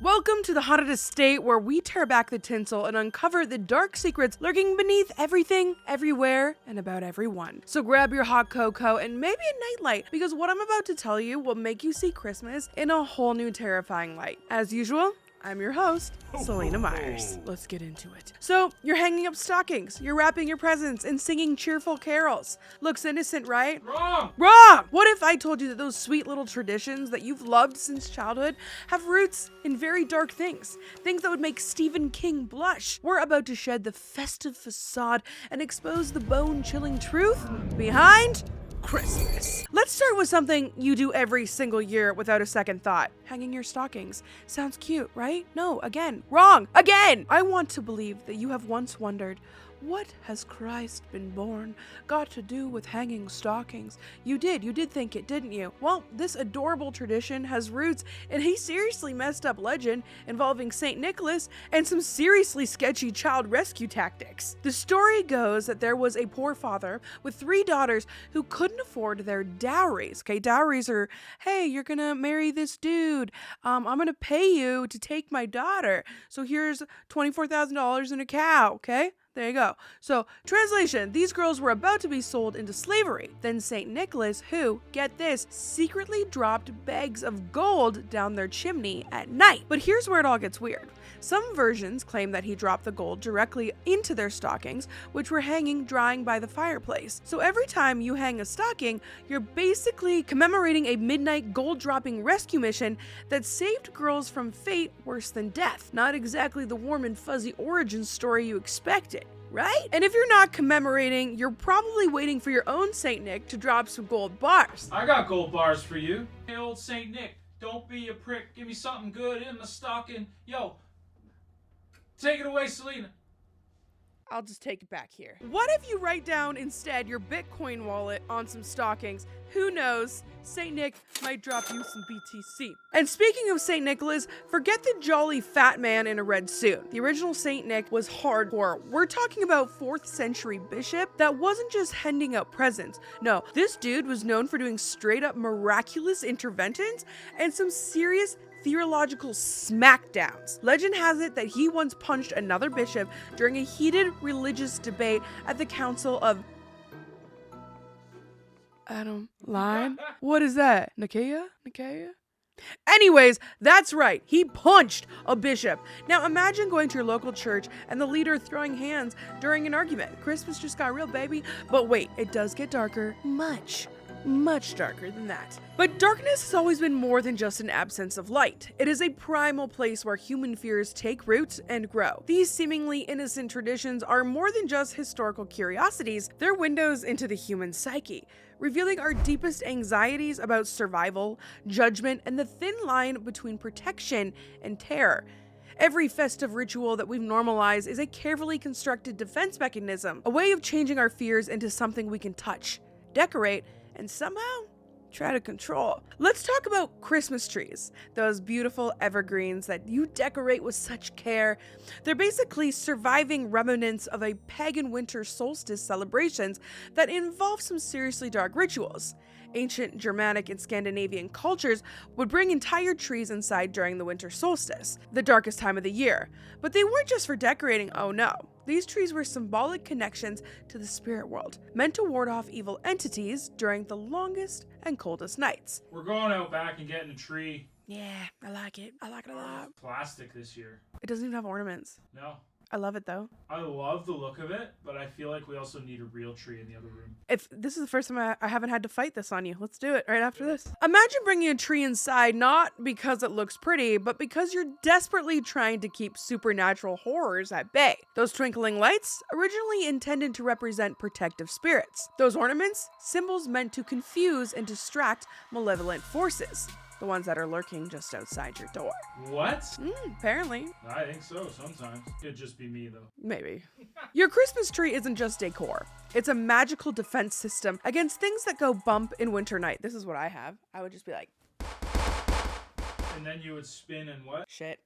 Welcome to the Haunted Estate, where we tear back the tinsel and uncover the dark secrets lurking beneath everything, everywhere, and about everyone. So grab your hot cocoa and maybe a nightlight, because what I'm about to tell you will make you see Christmas in a whole new terrifying light. As usual, I'm your host, Selena Myers. Let's get into it. So, you're hanging up stockings, you're wrapping your presents, and singing cheerful carols. Looks innocent, right? Wrong! Wrong! What if I told you that those sweet little traditions that you've loved since childhood have roots in very dark things? Things that would make Stephen King blush. We're about to shed the festive facade and expose the bone-chilling truth behind Christmas. Let's start with something you do every single year without a second thought. Hanging your stockings. Sounds cute, right? No, again. Wrong! Again! I want to believe that you have once wondered, what has Christ been born got to do with hanging stockings? You did think it, didn't you? Well, this adorable tradition has roots in a seriously messed up legend involving St. Nicholas and some seriously sketchy child rescue tactics. The story goes that there was a poor father with 3 daughters who couldn't afford their dowries. Okay, dowries are, hey, you're gonna marry this dude. I'm gonna pay you to take my daughter. So here's $24,000 and a cow, okay? There you go. So, translation, these girls were about to be sold into slavery. Then St. Nicholas, who, get this, secretly dropped bags of gold down their chimney at night. But here's where it all gets weird. Some versions claim that he dropped the gold directly into their stockings, which were hanging drying by the fireplace. So every time you hang a stocking, you're basically commemorating a midnight gold-dropping rescue mission that saved girls from fate worse than death. Not exactly the warm and fuzzy origin story you expected, right? And if you're not commemorating, you're probably waiting for your own Saint Nick to drop some gold bars. I got gold bars for you. Hey, old Saint Nick, don't be a prick. Give me something good in the stocking. Yo, take it away, Selena. I'll just take it back here. What if you write down instead your Bitcoin wallet on some stockings? Who knows? St. Nick might drop you some BTC. And speaking of St. Nicholas, forget the jolly fat man in a red suit. The original St. Nick was hardcore. We're talking about 4th century bishop that wasn't just handing out presents. No, this dude was known for doing straight up miraculous interventions and some serious theological smackdowns. Legend has it that he once punched another bishop during a heated religious debate at the Council of Adam Line? What is that? Nicaea? Anyways, that's right, he punched a bishop. Now imagine going to your local church and the leader throwing hands during an argument. Christmas just got real, baby. But wait, it does get darker. Much darker than that. But darkness has always been more than just an absence of light. It is a primal place where human fears take root and grow. These seemingly innocent traditions are more than just historical curiosities. They're windows into the human psyche, revealing our deepest anxieties about survival, judgment, and the thin line between protection and terror. Every festive ritual that we've normalized is a carefully constructed defense mechanism, a way of changing our fears into something we can touch, decorate, and somehow try to control. Let's talk about Christmas trees, those beautiful evergreens that you decorate with such care. They're basically surviving remnants of a pagan winter solstice celebrations that involve some seriously dark rituals. Ancient Germanic and Scandinavian cultures would bring entire trees inside during the winter solstice, the darkest time of the year. But they weren't just for decorating, oh no. These trees were symbolic connections to the spirit world, meant to ward off evil entities during the longest and coldest nights. We're going out back and getting a tree. Yeah, I like it. I like it a lot. Plastic this year. It doesn't even have ornaments. No. I love it though. I love the look of it, but I feel like we also need a real tree in the other room. If this is the first time I haven't had to fight this on you, let's do it right after this. Imagine bringing a tree inside not because it looks pretty, but because you're desperately trying to keep supernatural horrors at bay. Those twinkling lights, originally intended to represent protective spirits. Those ornaments, symbols meant to confuse and distract malevolent forces. The ones that are lurking just outside your door. What? Apparently. I think so sometimes. It'd just be me though. Maybe. Your Christmas tree isn't just decor. It's a magical defense system against things that go bump in winter night. This is what I have. I would just be like, And then you would spin and what? shit.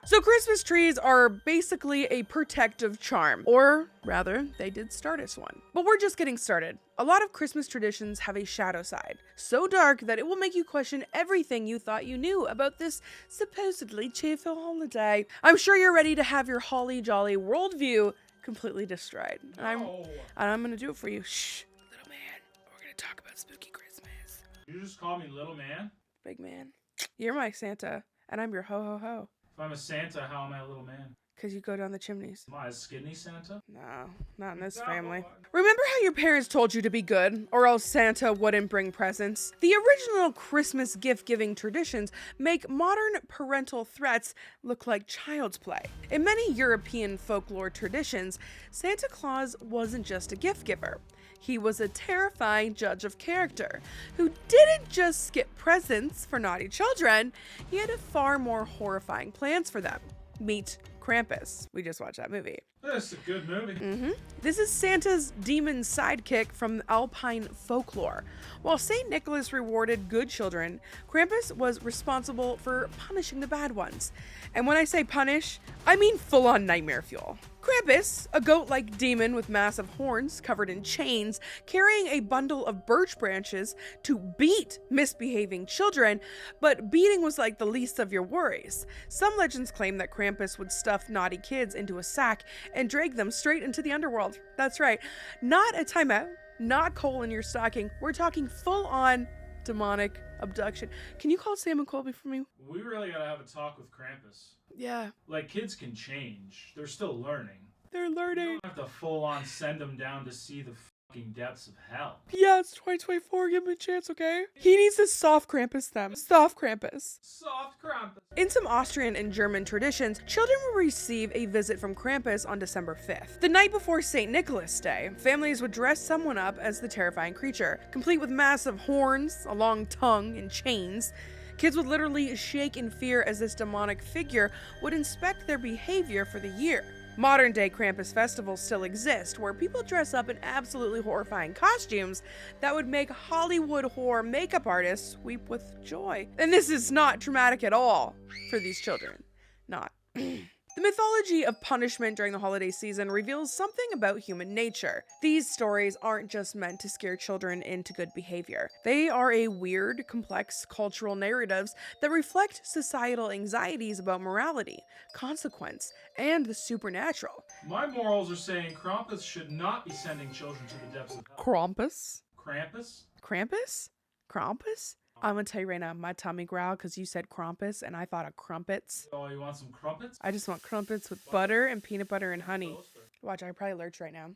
So Christmas trees are basically a protective charm, or rather, they did start as one. But we're just getting started. A lot of Christmas traditions have a shadow side, so dark that it will make you question everything you thought you knew about this supposedly cheerful holiday. I'm sure you're ready to have your holly jolly worldview completely destroyed. And I'm gonna do it for you. Shh, little man, we're gonna talk about spooky Christmas. You just call me little man? Big man, you're my Santa, and I'm your ho-ho-ho. If I'm a Santa, how am I a little man? Because you go down the chimneys. Am I a skinny Santa? No, not in this family. Remember how your parents told you to be good, or else Santa wouldn't bring presents? The original Christmas gift-giving traditions make modern parental threats look like child's play. In many European folklore traditions, Santa Claus wasn't just a gift giver. He was a terrifying judge of character who didn't just skip presents for naughty children, he had far more horrifying plans for them. Meet Krampus. We just watched that movie. This is a good movie. This is Santa's demon sidekick from Alpine folklore. While St. Nicholas rewarded good children, Krampus was responsible for punishing the bad ones. And when I say punish, I mean full-on nightmare fuel. Krampus, a goat-like demon with massive horns covered in chains, carrying a bundle of birch branches to beat misbehaving children, but beating was like the least of your worries. Some legends claim that Krampus would stuff naughty kids into a sack and drag them straight into the underworld. That's right, not a timeout, not coal in your stocking. We're talking full-on demonic abduction. Can you call Sam and Colby for me? We really gotta have a talk with Krampus. Yeah. Like, kids can change. They're still learning. They're learning. You don't have to full-on send them down to see the fucking depths of hell. Yeah, it's 2024. Give him a chance, okay? He needs to soft Krampus them. Soft Krampus. Soft Krampus. In some Austrian and German traditions, children will receive a visit from Krampus on December 5th. The night before St. Nicholas Day, families would dress someone up as the terrifying creature, complete with massive horns, a long tongue, and chains. Kids would literally shake in fear as this demonic figure would inspect their behavior for the year. Modern-day Krampus festivals still exist, where people dress up in absolutely horrifying costumes that would make Hollywood horror makeup artists weep with joy. And this is not traumatic at all for these children. Not. The mythology of punishment during the holiday season reveals something about human nature. These stories aren't just meant to scare children into good behavior. They are a weird, complex cultural narratives that reflect societal anxieties about morality, consequence, and the supernatural. My morals are saying Krampus should not be sending children to the depths of hell. Krampus? Krampus? Krampus? Krampus? I'm gonna tell you right now, my tummy growled because you said Krampus and I thought of crumpets. Oh, you want some crumpets? I just want crumpets with butter and peanut butter and honey. Watch, I probably lurch right now.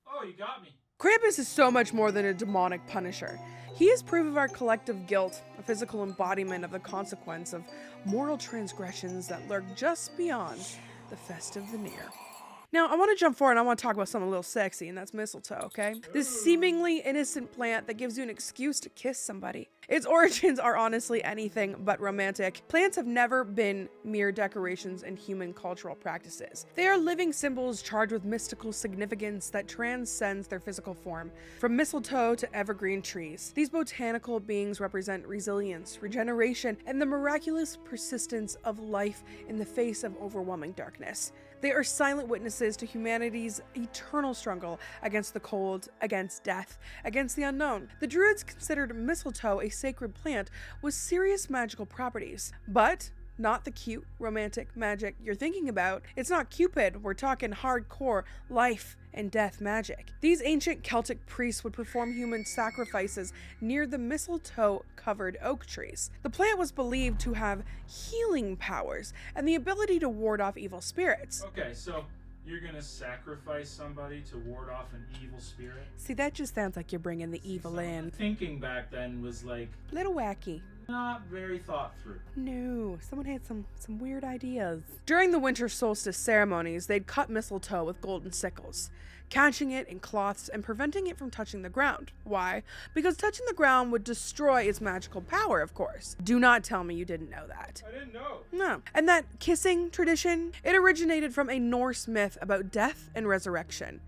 Oh, you got me. Krampus is so much more than a demonic punisher. He is proof of our collective guilt, a physical embodiment of the consequence of moral transgressions that lurk just beyond the festive veneer. Now, I want to jump forward and I want to talk about something a little sexy, and that's mistletoe, okay? This seemingly innocent plant that gives you an excuse to kiss somebody. Its origins are honestly anything but romantic. Plants have never been mere decorations in human cultural practices. They are living symbols charged with mystical significance that transcends their physical form. From mistletoe to evergreen trees, these botanical beings represent resilience, regeneration, and the miraculous persistence of life in the face of overwhelming darkness. They are silent witnesses to humanity's eternal struggle against the cold, against death, against the unknown. The Druids considered mistletoe a sacred plant with serious magical properties, but not the cute, romantic magic you're thinking about. It's not Cupid, we're talking hardcore life and death magic. These ancient Celtic priests would perform human sacrifices near the mistletoe-covered oak trees. The plant was believed to have healing powers and the ability to ward off evil spirits. Okay, so you're gonna sacrifice somebody to ward off an evil spirit? See, that just sounds like you're bringing the evil in. Thinking back then was like Little wacky. not very thought through. No, someone had some weird ideas. During the winter solstice ceremonies, they'd cut mistletoe with golden sickles, catching it in cloths and preventing it from touching the ground. Why? Because touching the ground would destroy its magical power, of course. Do not tell me you didn't know that. I didn't know. No. And that kissing tradition, it originated from a Norse myth about death and resurrection.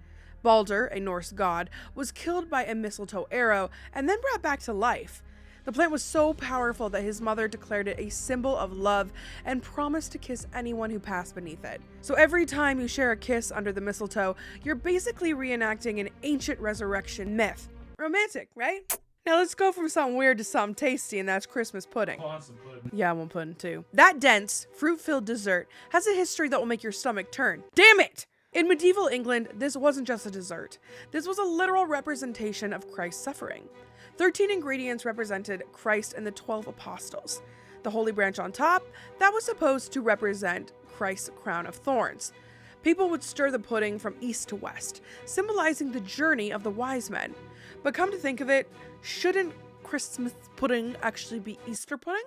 Balder, a Norse god, was killed by a mistletoe arrow and then brought back to life. The plant was so powerful that his mother declared it a symbol of love and promised to kiss anyone who passed beneath it. So every time you share a kiss under the mistletoe, you're basically reenacting an ancient resurrection myth. Romantic, right? Now let's go from something weird to something tasty, and that's Christmas pudding. I want some pudding. Yeah, I want pudding too. That dense, fruit-filled dessert has a history that will make your stomach turn. Damn it! In medieval England, this wasn't just a dessert. This was a literal representation of Christ's suffering. 13 ingredients represented Christ and the 12 apostles. The holy branch on top, that was supposed to represent Christ's crown of thorns. People would stir the pudding from east to west, symbolizing the journey of the wise men. But come to think of it, shouldn't Christmas pudding actually be Easter pudding?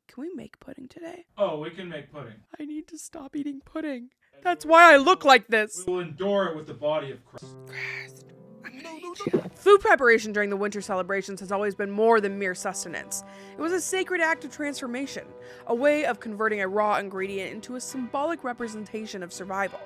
Can we make pudding today? Oh, we can make pudding. I need to stop eating pudding. That's why I look like this. We will endure it with the body of Christ. Christ, I'm gonna eat you. Food preparation during the winter celebrations has always been more than mere sustenance. It was a sacred act of transformation, a way of converting a raw ingredient into a symbolic representation of survival,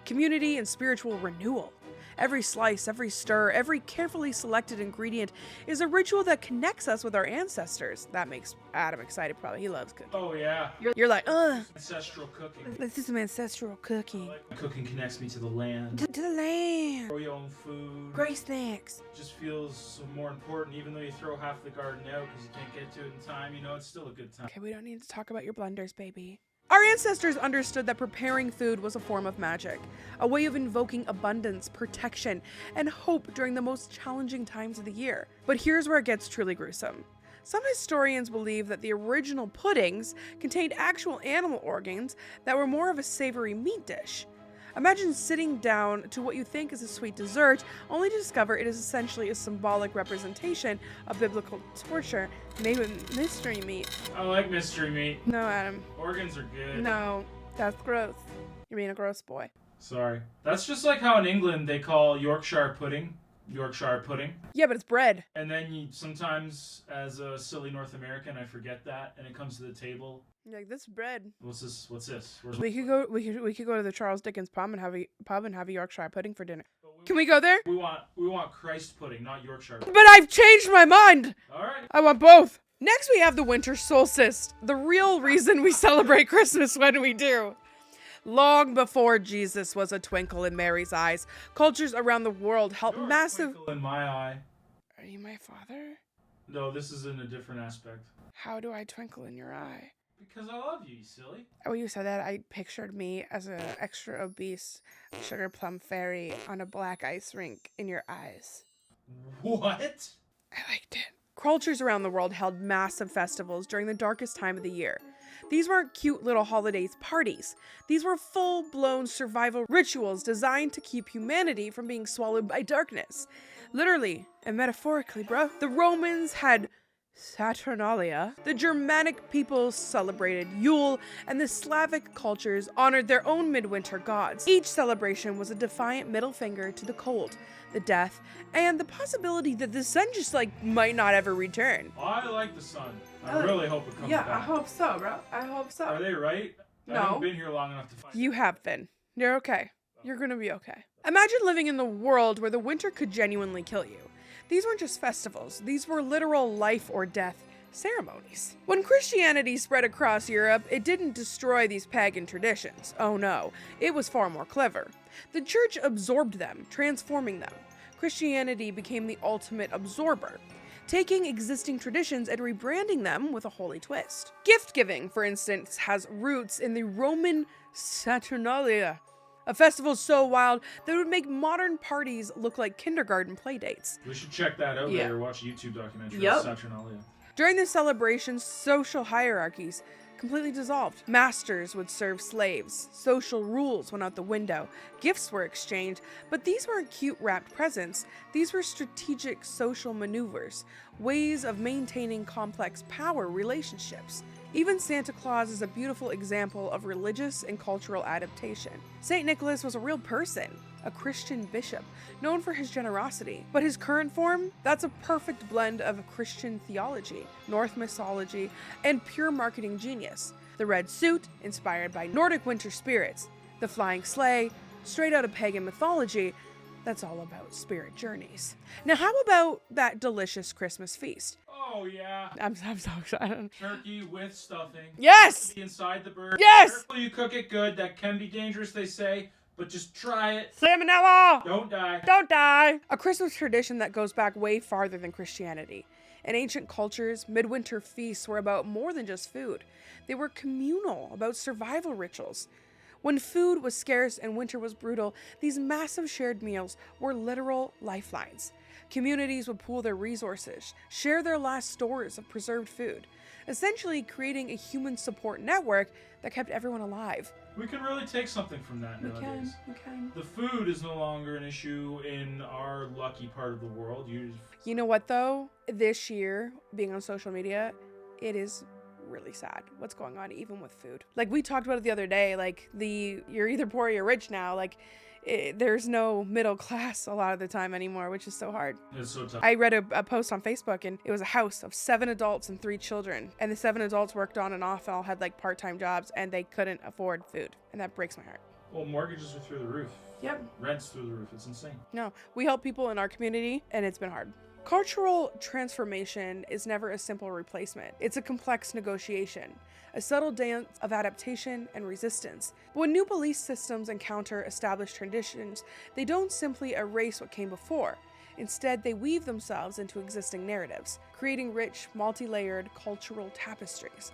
community, and spiritual renewal. Every slice, every stir, every carefully selected ingredient is a ritual that connects us with our ancestors. That makes Adam excited, probably. He loves cooking. Oh, yeah. You're like, Ancestral cooking. let's do some ancestral cooking. Cooking connects me to the land. To the land. Grow your own food. Great snacks. Just feels more important, even though you throw half the garden out because you can't get to it in time. You know, it's still a good time. Okay, we don't need to talk about your blunders, baby. Our ancestors understood that preparing food was a form of magic, a way of invoking abundance, protection, and hope during the most challenging times of the year. But here's where it gets truly gruesome. Some historians believe that the original puddings contained actual animal organs that were more of a savory meat dish. Imagine sitting down to what you think is a sweet dessert, only to discover it is essentially a symbolic representation of biblical torture made with mystery meat. I like mystery meat. No, Adam. Organs are good. No, that's gross. You're being a gross boy. Sorry. That's just like how in England they call Yorkshire pudding. Yeah, but it's bread. And then you sometimes, as a silly North American, I forget that, and it comes to the table. You're like, this is bread. What's this? We could go to the Charles Dickens pub and have a Yorkshire pudding for dinner. Can we go there? We want Christ pudding, not Yorkshire pudding. But I've changed my mind. All right. I want both. Next, we have the winter solstice, the real reason we celebrate Christmas when we do. Long before Jesus was a twinkle in Mary's eyes, cultures around the world held You're massive... a twinkle in my eye. Are you my father? No, this is in a different aspect. How do I twinkle in your eye? Because I love you, you silly. When you said that, I pictured me as an extra obese sugar plum fairy on a black ice rink in your eyes. What? I liked it. Cultures around the world held massive festivals during the darkest time of the year. These weren't cute little holidays parties. These were full-blown survival rituals designed to keep humanity from being swallowed by darkness. Literally and metaphorically, bro. The Romans had Saturnalia, the Germanic peoples celebrated Yule, and the Slavic cultures honored their own midwinter gods. Each celebration was a defiant middle finger to the cold, the death, and the possibility that the sun just might not ever return. I like the sun. I really hope it comes back. Yeah, I hope so, bro. I hope so. Are they right? No. I haven't been here long enough to find You have been. You're okay. You're gonna be okay. Imagine living in the world where the winter could genuinely kill you. These weren't just festivals. These were literal life or death ceremonies. When Christianity spread across Europe, it didn't destroy these pagan traditions. Oh no, it was far more clever. The church absorbed them, transforming them. Christianity became the ultimate absorber, taking existing traditions and rebranding them with a holy twist. Gift giving, for instance, has roots in the Roman Saturnalia, a festival so wild that it would make modern parties look like kindergarten playdates. We should check that out Yeah. later. Watch a YouTube documentary Yep. of Saturnalia. During this celebration, social hierarchies completely dissolved. Masters would serve slaves. Social rules went out the window. Gifts were exchanged, but these weren't cute wrapped presents. These were strategic social maneuvers, ways of maintaining complex power relationships. Even Santa Claus is a beautiful example of religious and cultural adaptation. St. Nicholas was a real person, a Christian bishop, known for his generosity. But his current form, that's a perfect blend of Christian theology, Norse mythology, and pure marketing genius. The red suit, inspired by Nordic winter spirits, the flying sleigh, straight out of pagan mythology, that's all about spirit journeys. Now, how about that delicious Christmas feast? Oh, yeah. I'm so excited. Turkey with stuffing. Yes! Inside the bird. Yes! Careful you cook it good. That can be dangerous, they say, but just try it. Salmonella! Don't die. Don't die! A Christmas tradition that goes back way farther than Christianity. In ancient cultures, midwinter feasts were about more than just food. They were communal, about survival rituals. When food was scarce and winter was brutal, these massive shared meals were literal lifelines. Communities would pool their resources, share their last stores of preserved food, essentially creating a human support network that kept everyone alive. We can really take something from that nowadays. We can. The food is no longer an issue in our lucky part of the world. You know what though? This year, being on social media, it is really sad what's going on even with food. Like we talked about it the other day, like you're either poor or you're rich now. Like there's no middle class a lot of the time anymore, which is so hard. It's so tough. I read a post on Facebook and it was a house of 7 adults and 3 children. And the 7 adults worked on and off and all had like part-time jobs and they couldn't afford food. And that breaks my heart. Well, mortgages are through the roof. Yep. Rent's through the roof. It's insane. No, we help people in our community and it's been hard. Cultural transformation is never a simple replacement. It's a complex negotiation, a subtle dance of adaptation and resistance. But when new belief systems encounter established traditions, they don't simply erase what came before. Instead, they weave themselves into existing narratives, creating rich, multi-layered cultural tapestries.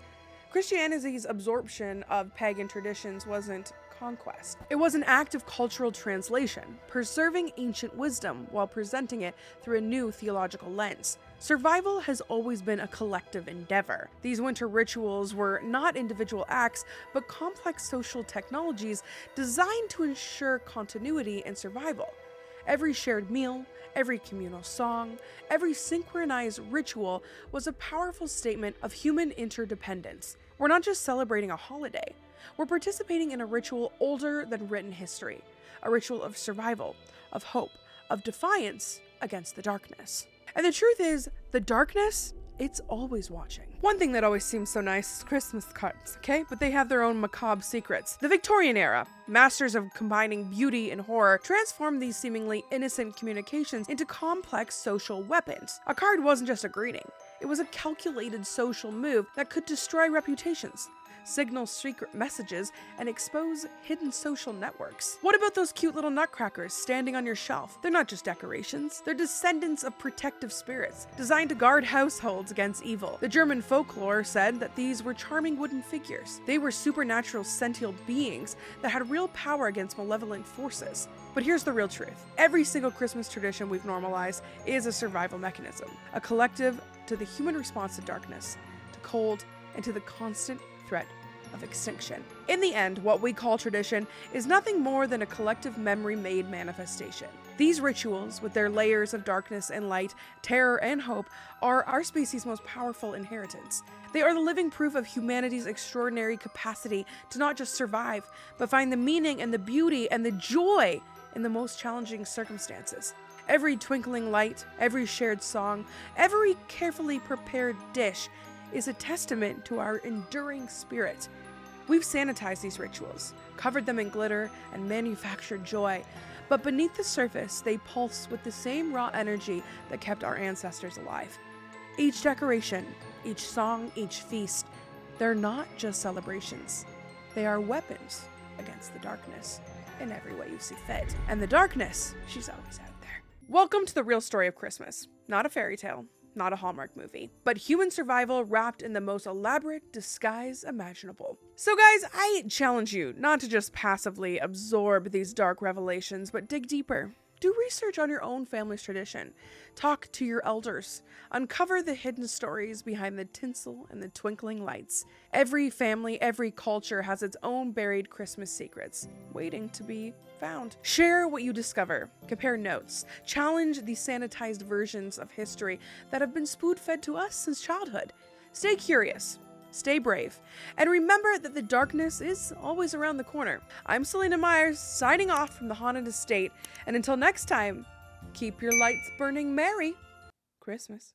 Christianity's absorption of pagan traditions wasn't conquest. It was an act of cultural translation, preserving ancient wisdom while presenting it through a new theological lens. Survival has always been a collective endeavor. These winter rituals were not individual acts, but complex social technologies designed to ensure continuity and survival. Every shared meal, every communal song, every synchronized ritual was a powerful statement of human interdependence. We're not just celebrating a holiday. We're participating in a ritual older than written history, a ritual of survival, of hope, of defiance against the darkness. And the truth is, the darkness, it's always watching. One thing that always seems so nice is Christmas cards, okay? But they have their own macabre secrets. The Victorian era, masters of combining beauty and horror, transformed these seemingly innocent communications into complex social weapons. A card wasn't just a greeting. It was a calculated social move that could destroy reputations, signal secret messages, and expose hidden social networks. What about those cute little nutcrackers standing on your shelf? They're not just decorations. They're descendants of protective spirits, designed to guard households against evil. The German folklore said that these were charming wooden figures. They were supernatural sentient beings that had real power against malevolent forces. But here's the real truth. Every single Christmas tradition we've normalized is a survival mechanism, a collective to the human response to darkness, to cold, and to the constant threat of extinction. In the end, what we call tradition is nothing more than a collective memory-made manifestation. These rituals, with their layers of darkness and light, terror and hope, are our species' most powerful inheritance. They are the living proof of humanity's extraordinary capacity to not just survive, but find the meaning and the beauty and the joy in the most challenging circumstances. Every twinkling light, every shared song, every carefully prepared dish is a testament to our enduring spirit. We've sanitized these rituals, covered them in glitter, and manufactured joy, but beneath the surface, they pulse with the same raw energy that kept our ancestors alive. Each decoration, each song, each feast, they're not just celebrations. They are weapons against the darkness in every way you see fit. And the darkness, she's always out there. Welcome to the real story of Christmas. Not a fairy tale, not a Hallmark movie, but human survival wrapped in the most elaborate disguise imaginable. So guys, I challenge you not to just passively absorb these dark revelations, but dig deeper. Do research on your own family's tradition. Talk to your elders. Uncover the hidden stories behind the tinsel and the twinkling lights. Every family, every culture has its own buried Christmas secrets, waiting to be found. Share what you discover. Compare notes. Challenge the sanitized versions of history that have been spoon-fed to us since childhood. Stay curious. Stay brave. And remember that the darkness is always around the corner. I'm Selena Myers, signing off from the Haunted Estate. And until next time, keep your lights burning. Merry Christmas.